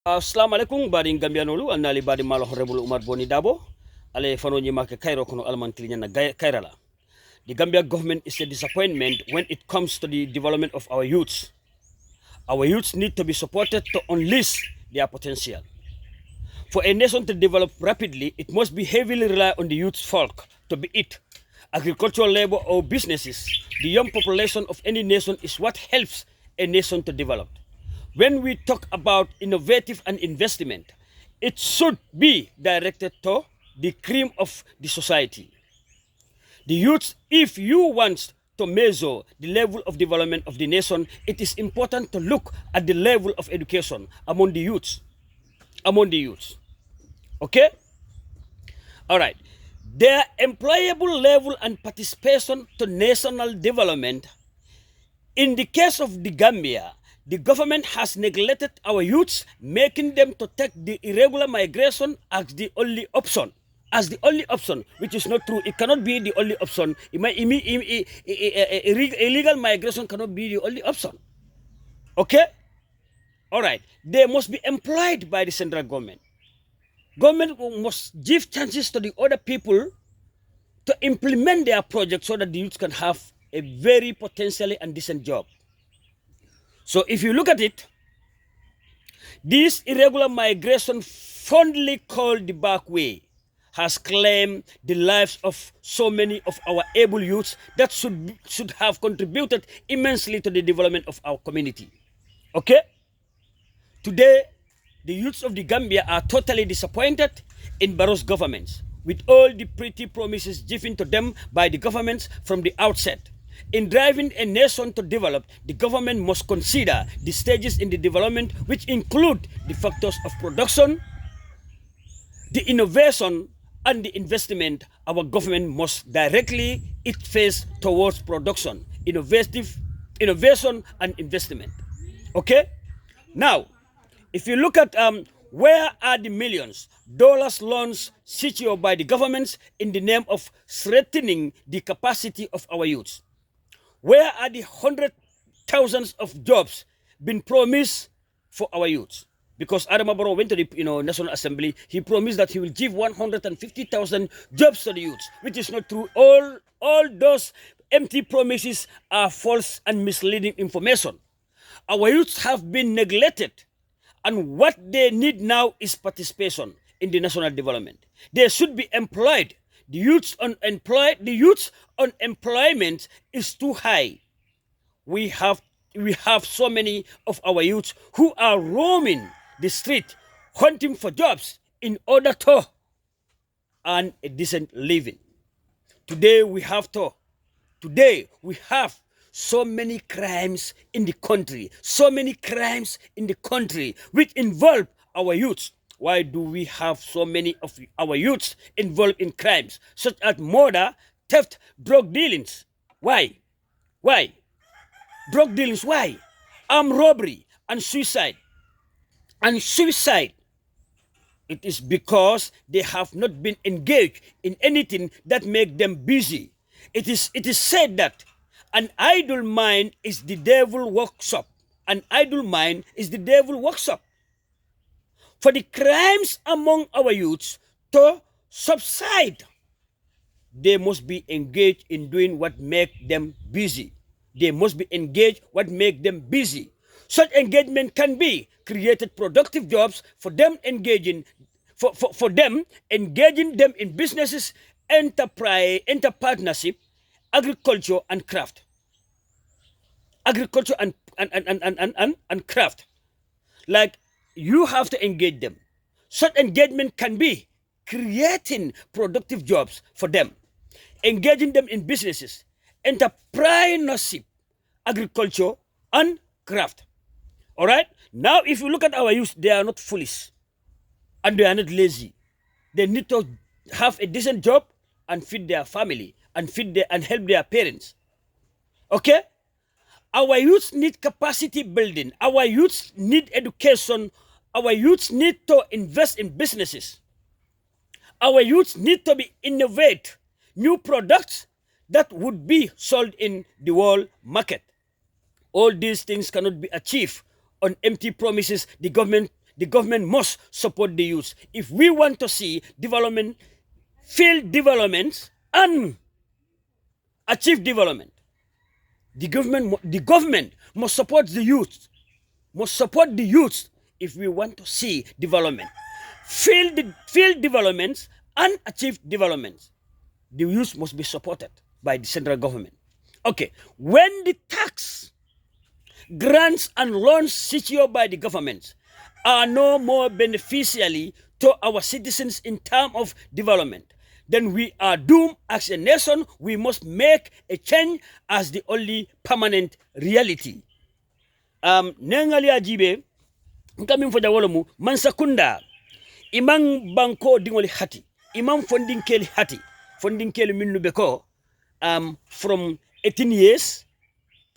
Assalamu alaikum badin gambianolu annali badi malo honorable Umar Boni Dabo ale fanoni make Cairo kono almantili na Kairala. The Gambia government is a disappointment when it comes to the development of our youths. Our youths need to be supported to unleash their potential. For a nation to develop rapidly, it must be heavily rely on the youth folk, to be it agricultural labor or businesses. The young population of any nation is what helps a nation to develop. When we talk about innovative and investment, it should be directed to the cream of the society. The youth, if you want to measure the level of development of the nation, it is important to look at the level of education among the youths. Okay? All right. Their employable level and participation to national development. In the case of the Gambia, the government has neglected our youths, making them to take the irregular migration as the only option. Which is not true. It cannot be the only option. Illegal migration cannot be the only option. Okay? All right. They must be employed by the central government. Government must give chances to the other people to implement their project so that the youth can have a very potentially and decent job. So if you look at it, this irregular migration, fondly called the back way, has claimed the lives of so many of our able youths that should have contributed immensely to the development of our community. Okay? Today, the youths of the Gambia are totally disappointed in Barrow's government, with all the pretty promises given to them by the governments from the outset. In driving a nation to develop, the government must consider the stages in the development, which include the factors of production, the innovation, and the investment. Our government must directly face towards production, innovation, and investment. Okay? Now, if you look at where are the millions dollars loans secured by the governments in the name of strengthening the capacity of our youths? Where are the thousands of jobs been promised for our youths? Because Adama Barrow went to the National Assembly, he promised that he will give 150,000 jobs to the youths, which is not true. All those empty promises are false and misleading information. Our youths have been neglected, and what they need now is participation in the national development. They should be employed. The youths unemployment is too high. We have so many of our youths who are roaming the street hunting for jobs in order to earn a decent living. Today we have so many crimes in the country, which involve our youths. Why do we have so many of our youths involved in crimes such as murder, theft, drug dealings? Why? Drug dealings, why? Armed robbery and suicide. It is because they have not been engaged in anything that make them busy. It is said that an idle mind is the devil workshop. For the crimes among our youths to subside, they must be engaged in doing what make them busy. Such engagement can be created productive jobs for them, engaging them in businesses, partnership, agriculture and craft. Like, you have to engage them. Such engagement can be creating productive jobs for them, engaging them in businesses, entrepreneurship, agriculture, and craft. All right? Now, if you look at our youth, they are not foolish and they are not lazy. They need to have a decent job and feed their family and help their parents. Okay? Our youths need capacity building. Our youths need education. Our youths need to invest in businesses. Our youths need to innovate new products that would be sold in the world market. All these things cannot be achieved on empty promises the government The government must support the youth. If we want to see development, field development, and achieve development, the government must support the youth. Must support the youth if we want to see development. Field developments and achieve development. The youth must be supported by the central government. Okay, when the tax, grants and loans secured by the government are no more beneficially to our citizens in terms of development, then we are doomed as a nation. We must make a change as the only permanent reality. Nengali ajibe nkamin fo jawolomu mansakunda imang banko dingoli hati imam fondinkeli hati fondinkeli minnu beko from 18 years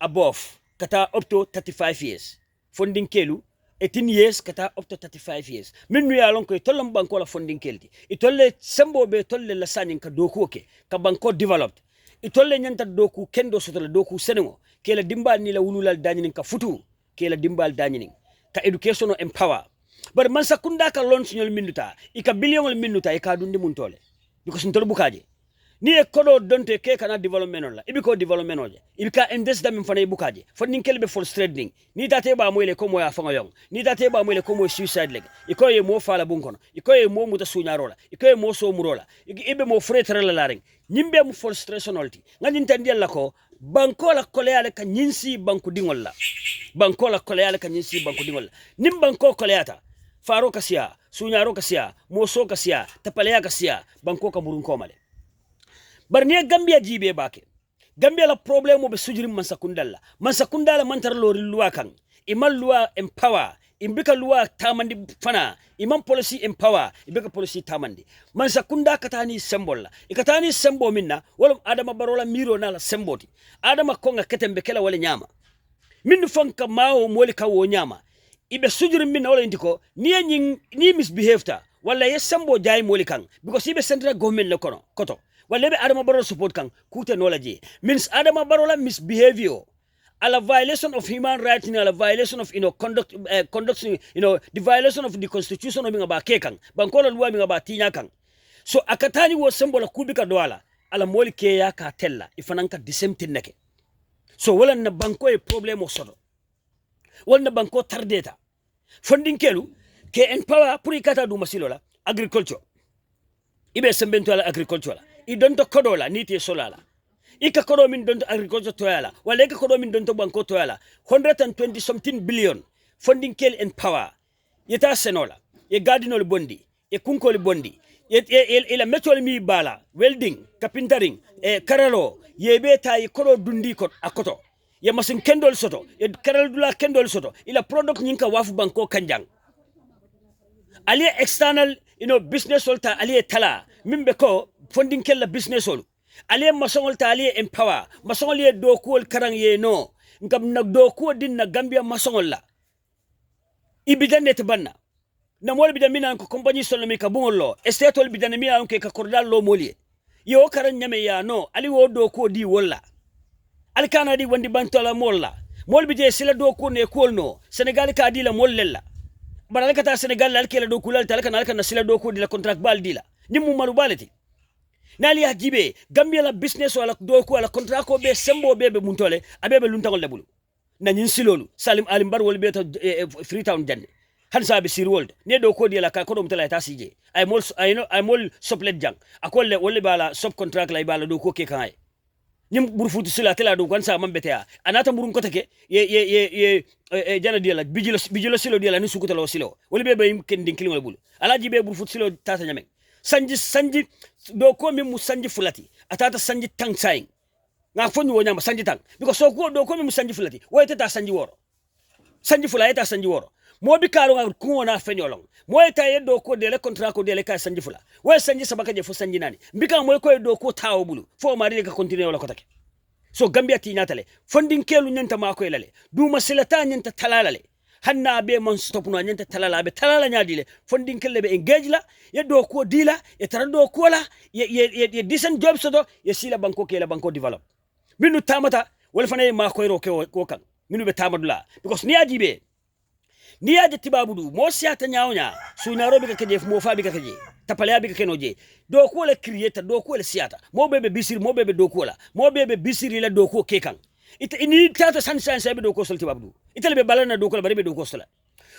above kata up to 35 years fondinkelu 18 years kata up to 35 years minnu ya lon ko tollom banko la fondinkelti itolle sembo be tolle la sanin ka doku ke ka banko developed itolle nyanta doku kendo sotola doku senengo kela dimbal ni la wululal dañinin ka futu kela dimbal dañinin ka education empower bar man sakunda ka loan suñol minuta ika billion minuta ika dundi mun tole because ntol bukaje ni e kodo donte ke kana development on la ibiko development oje ibika invest dam fana bukaje fondin kelbe for trading ni tate ba moyle ko moya fanga yong ni tate ba moyle ko mo suicide leg iko ye mo fala bunkono iko ye mo muta suñarola iko ye mo so murola ibe mo fretre la laring nyimbe mu frustration olti ngani tandiel la ko banko la koleale ka nyinsi banku dingol la banko la koleale ka nyinsi banku dingol la nim banko koleata faro kasia suñaro kasia moso kasia tapaleya kasia banko ka murun komale barniya gambia jibe bake gambia la problème be sujurim mansakundala mantar lori luwa kan imal luwa empower imbika luwa tamandi fana imam policy empower ibika policy tamandi mansakunda katani symbol la ikatani sembo minna wala adama barola miro na la semboti adama konga ketembe kala wala nyama min fanka mawo moli ka wo nyama ibe sujurim minna wala indiko ni misbehave ta wala yesambo jay moli kan because ibe central government le kono koto wala be adama barola support kan kute knowledge means adama barola misbehavior a la violation of human rights, a la violation of conduct, the violation of the constitution of about kekan, bankola luwa about tinya kan. So akatani was symbol of kubika doala, ala moli keya ka tella, ifananka the same thing neke. So wala na banko e problem of soro. Wala na banko tardeta. Funding kelu, ke empower purikata du masilola, agriculture. Ibe sembento ala agriculture. I don't kodola, niti solala. Ika kodo min donto agriculture toyala wala ika kodo min donto banko toyala 120 something billion funding kel and power yeta senola ye gadinol bondi ye kunkol bondi ye la metol mi bala welding carpentering karalo ye beta ye kodo dundi ko akoto ye masin kendol soto ye karal dula kendol soto ila product nyinka wafu banko kanjang ali external business solta ali tala mimbe ko funding kel la business ol ale masongol ta ale empower masongol ye dokuol karang ye no ngam nak dokuo din na Gambia masongol la ibidane te banna na mol bidamina ko compagnie solomi ka bungolo estetol bidane mi an ke ka kordal lo molie yo karan nyame ya no ali wo dokuo di wolla al kana di wandi bantola molla mol bide sila dokuo ne kolno Senegal ka di la mollella barale kata Senegal al kela dokuo tal kana al kana sila dokuo di la contract bal di la nimu malu baleti nali hajibe Gambia la business wala doko wala contrat ko be sembo bebe muntole abebe luntagol lebulu na nyin silolu Salim Alimbar wol be to Freetown janne han sabe sir world ne do ko di la ka ko dum tala ta sije ay mol soplet jang akolle wolle bala sub contract lay bala do ko ke kan ay nyim burfutu sila tela do kan sa mambete ya anata murum ko take ye jana di la bijilo silo di la ni sukuta lo silo wolle be be kendin kilingol bulu alaji be burfutu silo tata nyame sanji do ko mi musanji fulati atata sanji tang saing nga fonni wo nyama sanji tang because so ko do ko mi musanji fulati wo tata sanji woro sanji fulati ta sanji woro mo bi karo nga ko na fenyolong mo eta ye do ko de le contrat ko de le ka sanji fula wo sanji sabaka je fo sanji nani mbika mo ko do ko tawo bulu fo mari ka continue wala ko take so Gambia ti natale funding kelu nyanta ma ko lale du masilata nyanta talalale hanna be mon stop no nyanta talala be talala nyaadile funding kelle be engage la ye do ko dila ye tarado ko la ye decent job soto ye sila banko kela banko develop minu tamata wala fane ma ko ro ko kan minu be tamadula because ni ajibe ni ya jatti babudu mo siata nyawnya sunyaro bi ka keje mo fa bi ka keje tapale bi ka kenoje do ko le creator do ko le siata mo bebe bisir mo bebe do ko la mo bebe bisiri la do ko kekan ita ini tata sunshine sabe do ko solti babudu ita le be balana do ko la bari be do ko sola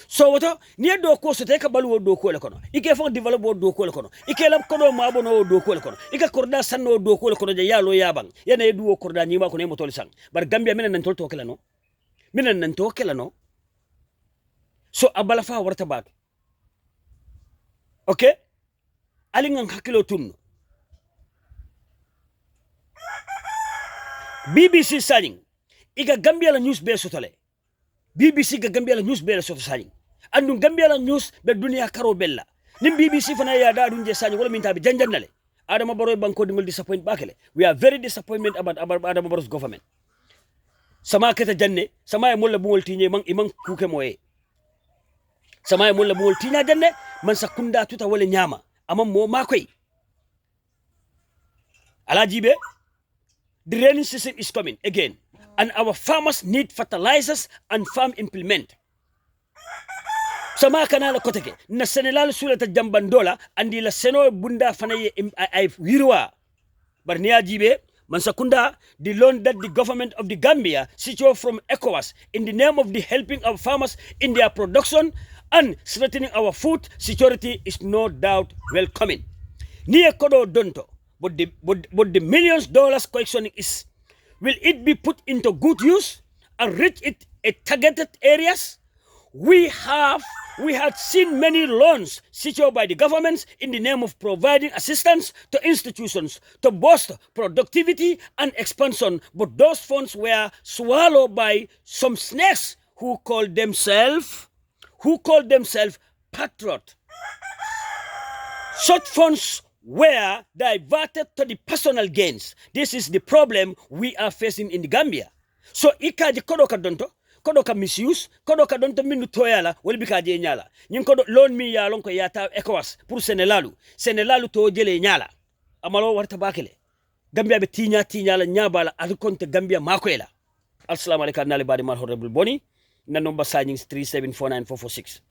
so woto ni do ko so te ka balu do ko le kono ike fo develop do ko le kono ike la kono ma bono do ko le kono ike korda sanno do ko le kono je yalo yabang yana e duwo korda nyima ko ne mo tol sang bar gambia minen nan tol to kala no minen nan to kala no so abala fa warta baat okay ali ngan hakilo tunno BBC saning iga gambia la news be sotale BBC ga gambia la news be la soto saning andu gambia la news be dunia karo bella nim BBC fana ya da dunje saning wala min tabi janjannale adama baro banko dingol disappoint bakele we are very disappointed about adama baro's government sama kata janne sama e molla bungol tiñe man iman kuke moye sama e molla bungol tiña janne man sakunda tuta wala nyama amma mo makoy alajibe the rainy season is coming again and our farmers need fertilizers and farm implement sama kana la koteke na senelal sulata jambandola andi la seno bunda fanaye ay wirwa barniya jibe man sakunda the loan that the government of the Gambia secure from ECOWAS in the name of the helping our farmers in their production and strengthening our food security is no doubt welcoming ni kodo donto but the millions dollars collection is will it be put into good use and reach it at targeted areas we had seen many loans secured by the governments in the name of providing assistance to institutions to boost productivity and expansion, but those funds were swallowed by some snakes who call themselves patriot. Such funds were diverted to the personal gains. This is the problem we are facing in the Gambia. So ikaji kodoka donto kodo ka misuse kodo ka donto minu toyala wala bika je nyala nyin kodo loan mi ya lon ko yata ECOWAS pour senelalu to jele nyala amalo warta bakele Gambia be tinya la nyabala al konte Gambia makoyela assalamu alaikum nali badi mal honorable boni na number signing 3749446